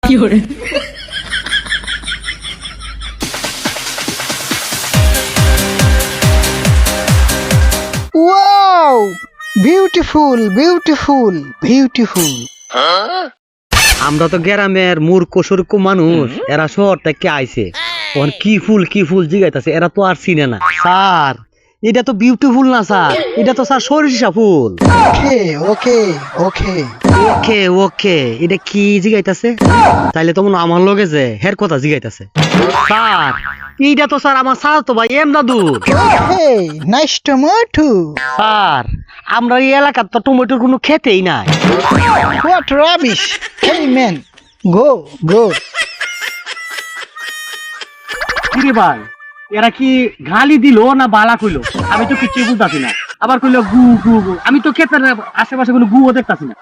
Wow, beautiful beautiful beautiful. আমরা তো গ্রামের মূর্খ সূর্খ মানুষ, এরা শহর থেকে আইছে, ওখানে কি ফুল জিগাইতাছে, এরা তো আর চিনে না। স্যার এটা তো বিউটিফুল না স্যার, এটা তো স্যার সরিষা ফুল। ওকে ওকে ওকে। ওকে ওকে, এটা কি জিগাইতাছে? তাইলে তো মনে হয় আমার লগে যে হের কথা জিগাইতাছে। স্যার এইটা তো স্যার আমার স্যার তো ভাই এমদাদুর। ওকে, নাইস টমেটো। স্যার আমরা এই এলাকার তো টমেটোর কোনো খেতেই নাই। What rubbish. হেই ম্যান, গো গো। কিরে ভাই, এরা কি গালি দিল না বালা কইলো? আমি তো কিছু বুঝতাছি না। আবার কইলো গু গু গু, আমি তো ক্ষেতের আশেপাশে কোনো গুও দেখতাছি না।